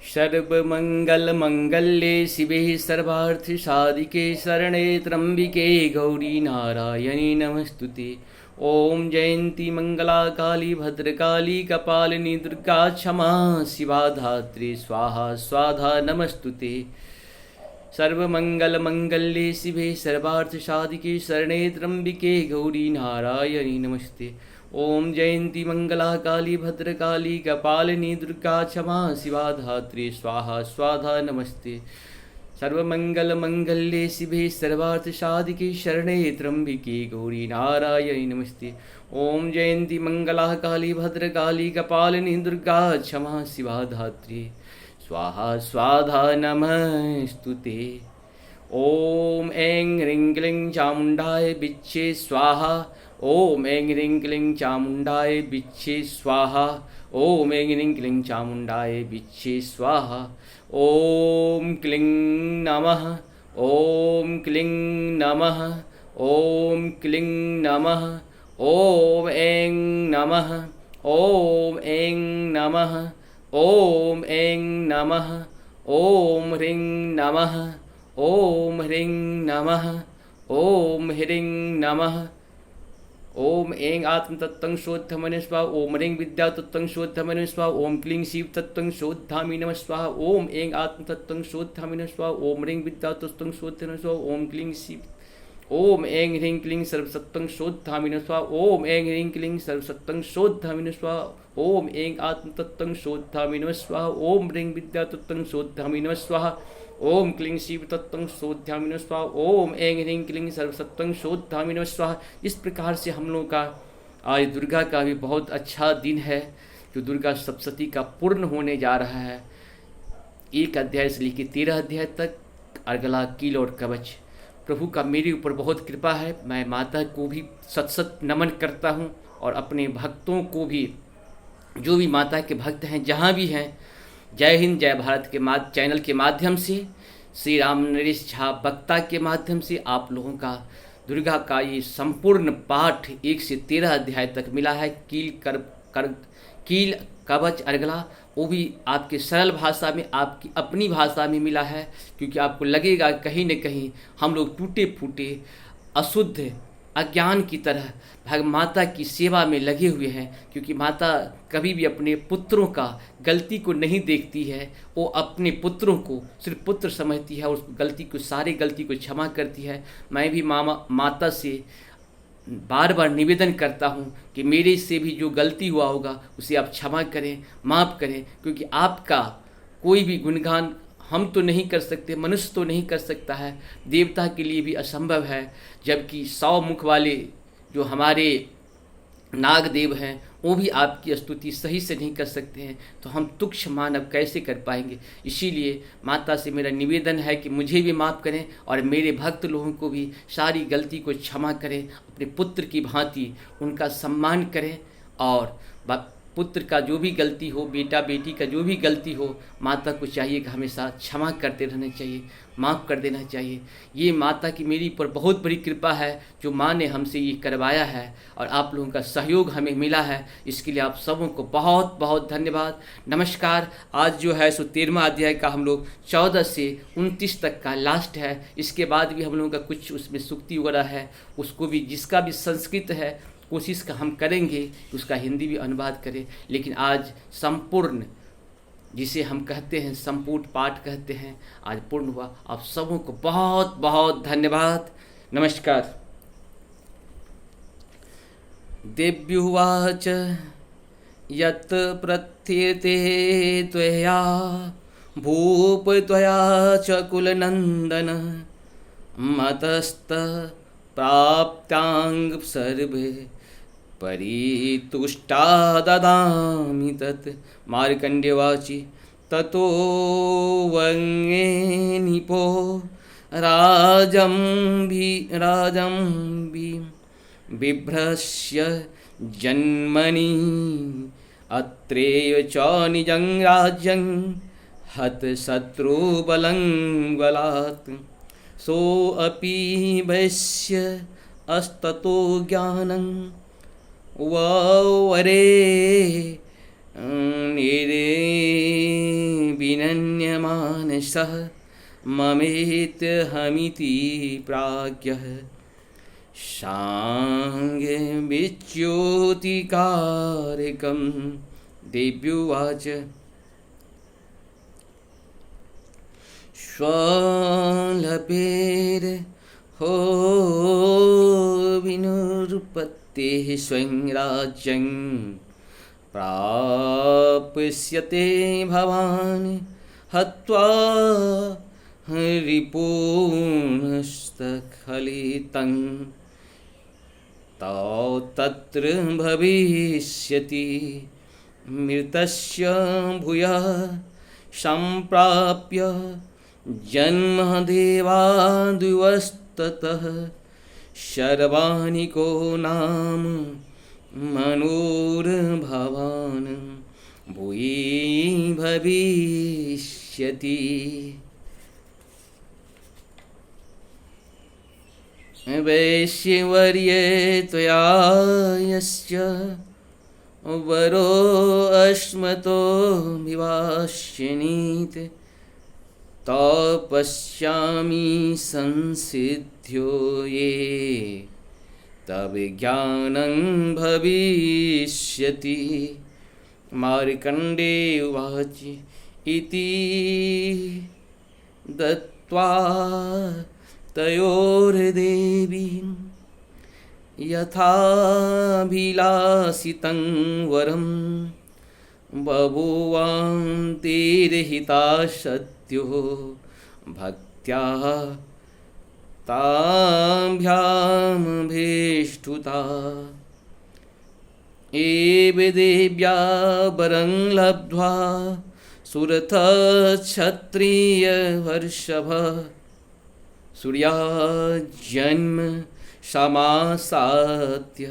सर्वमङ्गलमङ्गल्ये शिवे सर्वार्थसाधिके शरणे त्र्यम्बिके गौरी नारायणी नमस्तुते। ॐ जयन्ती मङ्गला काली भद्रकाली कपालिनी दुर्गा क्षमा शिवा धात्री स्वाहा स्वाधा नमस्तुते। सर्वमङ्गलमङ्गल्ये शिवे सर्वार्थसाधिके शरणे त्र्यम्बिके गौरी नारायणी नमस्ते। ओम जयंती मंगला काली भद्रकाली कपालिनी दुर्गा क्षमा शिवा धात्री स्वाहा स्वाधा नमस्ते। सर्वमंगल मंगल्ये शिवे सर्वार्थ साधिके शरणे त्र्यंबिके गौरी नारायणी नमस्ते। ओम जयंती मंगला काली भद्रकाली कपालिनी दुर्गा क्षमा शिवा धात्री स्वाहा स्वाधा नमस्तुते। ओम ऐं ह्रीं क्लीं चामुण्डाय बिच्छे स्वाहा। ओम ऐं ह्रीं क्लीं चामुण्डाय बिच्छे स्वाहा। ओम ऐं ह्रीं क्लीं चामुण्डाय बिच्छे स्वाहा। ओम क्लीं नमः। ओम क्लीं नमः। ओम क्लीं नमः। ओम ऐं नमः। ओम ऐं नमः। ओम ऐं नमः। ओम ह्रीं नमः। ओम ह्रीं नमः। ओम ह्रीं नमः। ओम ऐं आत्म तत्तं शोद्धमने स्वाहा। ओम ह्रीं विद्या तत्तं शोद्धमने स्वाहा। ओम क्लीं शिव तत्तं शोद्धामि नमः स्वाहा। ओम ऐं आत्म तत्तं शोद्धामि नमः स्वाहा। ओम ह्रीं विद्या तत्तं शोद्धमने स्वाहा। ओम क्लीं शिव। ओम ऐं ह्रीं क्लीं सर्वसत्तं शोद्धामि नमः स्वाहा। ओम ऐं ह्रीं क्लीं सर्वसत्तं शोद्धामि नमः स्वाहा। ओम ऐं आत्म तत्तं शोद्धामि नमः स्वाहा। ओम ह्रीं विद्या तत्तं शोद्धामि नमः स्वाहा। ओम क्लीं शिव तत्तं शोध्यामि नमः स्वाहा। ओम ऐं ह्रीं क्लीं सर्वसत्तं शोध्यामि नमः स्वाहा। इस प्रकार से हम लोगों का आज दुर्गा का भी बहुत अच्छा दिन है, जो दुर्गा सप्तशती का पूर्ण होने जा रहा है। 1 अध्याय से लेकर 13 अध्याय तक अर्गला, कील और कवच। प्रभु का मेरे ऊपर बहुत कृपा है। मैं माता को भी सत सत नमन करता हूँ और अपने भक्तों को भी, जो भी माता के भक्त हैं जहाँ भी हैं, जय हिंद जय भारत के चैनल के माध्यम से, श्री राम नरेश झा वक्ता के माध्यम से आप लोगों का दुर्गा का ये संपूर्ण पाठ 1 से 13 अध्याय तक मिला है। कील कवच अर्गला, वो भी आपके सरल भाषा में, आपकी अपनी भाषा में मिला है, क्योंकि आपको लगेगा कहीं न कहीं हम लोग टूटे फूटे अशुद्ध अज्ञान की तरह माता की सेवा में लगे हुए हैं। क्योंकि माता कभी भी अपने पुत्रों का गलती को नहीं देखती है, वो अपने पुत्रों को सिर्फ पुत्र समझती है और उस गलती को, सारी गलती को क्षमा करती है। मैं भी माता से बार बार निवेदन करता हूँ कि मेरे से भी जो गलती हुआ होगा उसे आप क्षमा करें, माफ़ करें, क्योंकि आपका कोई भी गुणगान हम तो नहीं कर सकते, मनुष्य तो नहीं कर सकता है, देवता के लिए भी असंभव है। जबकि 100 मुख वाले जो हमारे नागदेव हैं, वो भी आपकी स्तुति सही से नहीं कर सकते हैं, तो हम तुच्छ मानव कैसे कर पाएंगे। इसीलिए माता से मेरा निवेदन है कि मुझे भी माफ़ करें और मेरे भक्त लोगों को भी सारी गलती को क्षमा करें, अपने पुत्र की भांति उनका सम्मान करें। और पुत्र का जो भी गलती हो, बेटा बेटी का जो भी गलती हो, माता को चाहिए कि हमेशा क्षमा करते रहना चाहिए, माफ़ कर देना चाहिए। ये माता की मेरी पर बहुत बड़ी कृपा है, जो माँ ने हमसे ये करवाया है और आप लोगों का सहयोग हमें मिला है। इसके लिए आप सबों को बहुत बहुत धन्यवाद, नमस्कार। आज जो है सो 13वां अध्याय का हम लोग 14 से 29 तक का लास्ट है। इसके बाद भी हम लोगों का कुछ उसमें सूक्ति वगैरह है, उसको भी, जिसका भी संस्कृत है कोशिश का हम करेंगे कि उसका हिंदी भी अनुवाद करें। लेकिन आज संपूर्ण, जिसे हम कहते हैं संपूर्ण पाठ कहते हैं, आज पूर्ण हुआ। आप सबों को बहुत बहुत धन्यवाद, नमस्कार। देव्युवाच यत् प्रथ्यते त्वया भूप त्वया च कुलनन्दन मतस्त प्राप्तांग सर्वे परितुष्टा ददामि तत्। मार्कण्डेयवाचि ततो वङ्गे निपो राजं बिभ्रश्य जन्मनि अत्रेय च निजं राज्यं हतशत्रुबलं बलात्। सोऽपि वैश्य अस्ततो ज्ञानं वरे विनन्यमानसः ममेत्यहमिति प्राज्ञः साङ्गविच्योतिकारकं देव्युवाच स्वलपेर हो विनुरुपत्तेः स्वयं राज्यं प्राप्स्यते भवान् हत्वा रिपूंस्तखलितं तत्र भविष्यति मृतस्य भूयः सम्प्राप्य जन्म देवादिवस्ततः शर्वाणि को नाम मनोर्भवान् भूयि भविष्यति। वैश्यवर्ये त्वया यस्य वरो अस्मतो विवाश्यनीत् तपस्यामि संसिद्ध्यो ये तब ज्ञानं भविष्यति। मार्कण्डे उवाच इति दत्त्वा तयोर्देवीं यथाभिलाषितं वरं बभूवान्तिर्हिता सत्यो भक्त्या ताभ्यां भेष्टुता। एव देव्या वरं लब्ध्वा सुरथ क्षत्रियवर्षभ सूर्या जन्म समासाद्य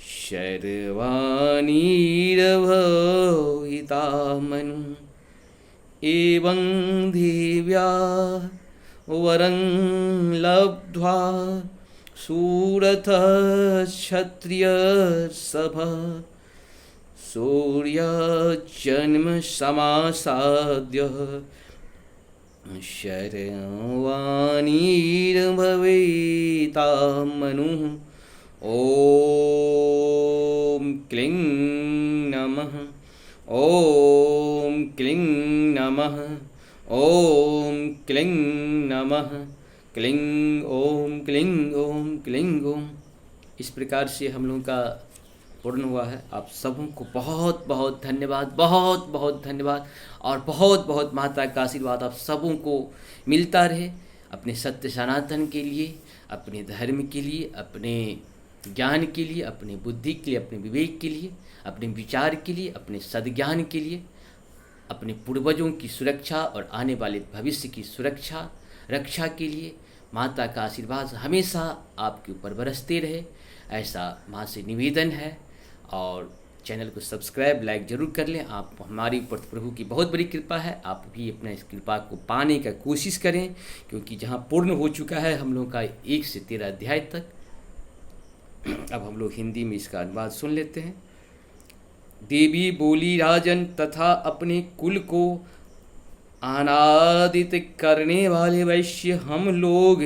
शर्वाणीरभविता मनु। एवं देव्या वरं लब्ध्वा सूरथ क्षत्रियसभा सूर्या जन्म समासाद्य शर्वाणीर्भविता मनुः। ॐ क्लीं नमः ॐ क्लीं नमः ॐ क्लीं नमः क्लीं ओम क्लीं ओम क्लीं ओम। इस प्रकार से हम लोगों का पूर्ण हुआ है। आप सबों को बहुत बहुत धन्यवाद, बहुत बहुत धन्यवाद और बहुत बहुत माता का आशीर्वाद आप सबों को मिलता रहे अपने सत्य सनातन के लिए, अपने धर्म के लिए, अपने ज्ञान के लिए, अपने बुद्धि के लिए, अपने विवेक के लिए, अपने विचार के लिए, अपने सद्ज्ञान के लिए, अपने पूर्वजों की सुरक्षा और आने वाले भविष्य की सुरक्षा रक्षा के लिए माता का आशीर्वाद हमेशा आपके ऊपर बरसते रहे, ऐसा माँ से निवेदन है। और चैनल को सब्सक्राइब लाइक ज़रूर कर लें। आप हमारे ऊपर प्रभु की बहुत बड़ी कृपा है, आप भी अपना इस कृपा को पाने का कोशिश करें, क्योंकि जहाँ पूर्ण हो चुका है हम लोग का 1 से 13 अध्याय तक। अब हम लोग हिंदी में इसका अनुवाद सुन लेते हैं। देवी बोली, राजन तथा अपने कुल को आनादित करने वाले वैश्य, हम लोग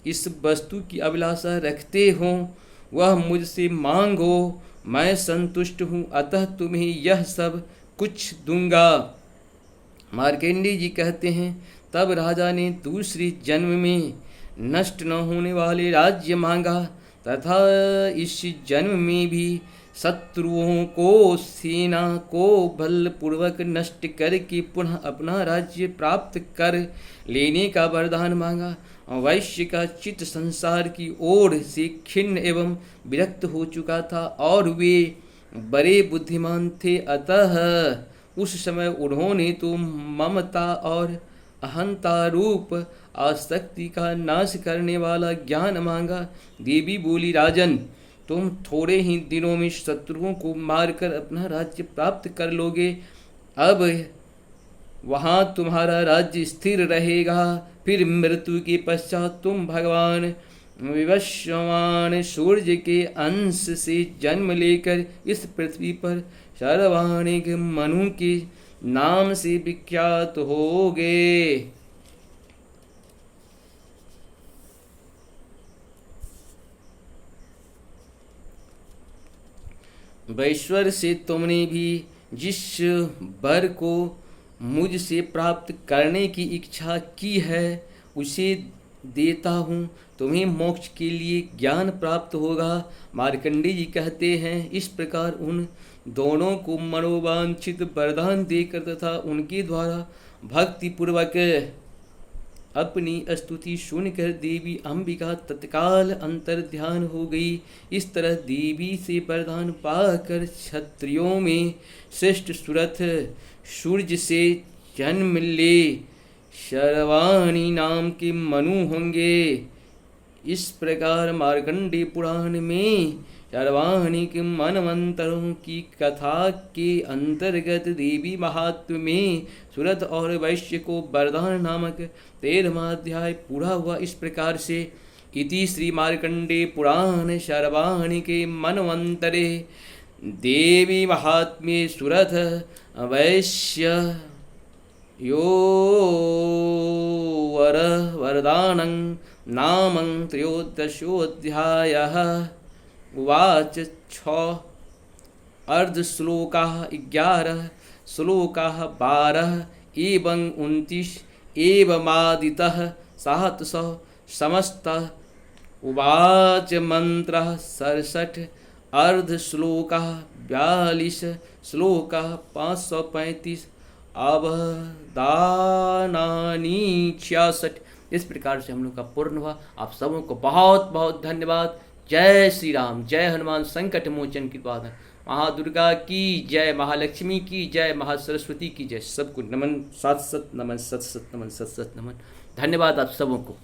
इस वस्तु की अभिलाषा रखते हों वह मुझसे मांगो, मैं संतुष्ट हूँ, अतः तुम्हें यह सब कुछ दूंगा। मार्कंडेय जी कहते हैं, तब राजा ने दूसरे जन्म में नष्ट न होने वाले राज्य मांगा तथा इस जन्म में भी शत्रुओं को, सेना को बलपूर्वक नष्ट करके पुनः अपना राज्य प्राप्त कर लेने का वरदान मांगा। वैश्य का चित्त संसार की ओर से खिन्न एवं विरक्त हो चुका था और वे बड़े बुद्धिमान थे, अतः उस समय उन्होंने तो ममता और अहंता रूप आसक्ति का नाश करने वाला ज्ञान मांगा। देवी बोली, राजन तुम थोड़े ही दिनों में शत्रुओं को मारकर अपना राज्य प्राप्त कर लोगे। अब वहाँ तुम्हारा राज्य स्थिर रहेगा। फिर मृत्यु के पश्चात तुम भगवान विवस्वान सूर्य के अंश से जन्म लेकर इस पृथ्वी पर सर्वाणिक मनु के नाम से विख्यात होगे। वैश्वर से तुमने भी जिस वर को मुझसे प्राप्त करने की इच्छा की है उसे देता हूँ, तुम्हें मोक्ष के लिए ज्ञान प्राप्त होगा। मार्कंडेय जी कहते हैं, इस प्रकार उन दोनों को मनोवांछित वरदान देकर तथा उनके द्वारा भक्ति पूर्वक अपनी स्तुति सुनकर देवी अंबिका तत्काल अंतर ध्यान हो गई। इस तरह देवी से वरदान पाकर क्षत्रियों में श्रेष्ठ सुरथ सूर्य से जन्म ले शर्वाणी नाम के मनु होंगे। इस प्रकार मार्कंडेय पुराण में शर्वाणी के मनवंतरों की कथा के अंतर्गत देवी महात्म्य में सुरथ और वैश्य को वरदान नामक 13वां अध्याय पूरा हुआ। इस प्रकार से इति श्री मार्कंडेय पुराण शर्वाणी के मनवंतरे देवी महात्म्ये सुरथ वैश्य यो वरदानं नामं त्रयोदशोऽध्यायः। उवाच 6 अर्धश्लोकाः 11 श्लोकाः 12 एवं 29 एवमादितः 700 समस्तः। उवाच मंत्रः 67 अर्धश्लोकाः 42 श्लोकाः 535 अवदानानि 66। इस प्रकार से हम लोग का पूर्ण हुआ। आप सबों को बहुत बहुत धन्यवाद। जय श्री राम, जय हनुमान संकट मोचन की पावन। महादुर्गा की जय, महालक्ष्मी की जय, महासरस्वती की जय। सबको नमन, सत सत नमन, सत सत नमन, सत सत नमन। धन्यवाद आप सबों को।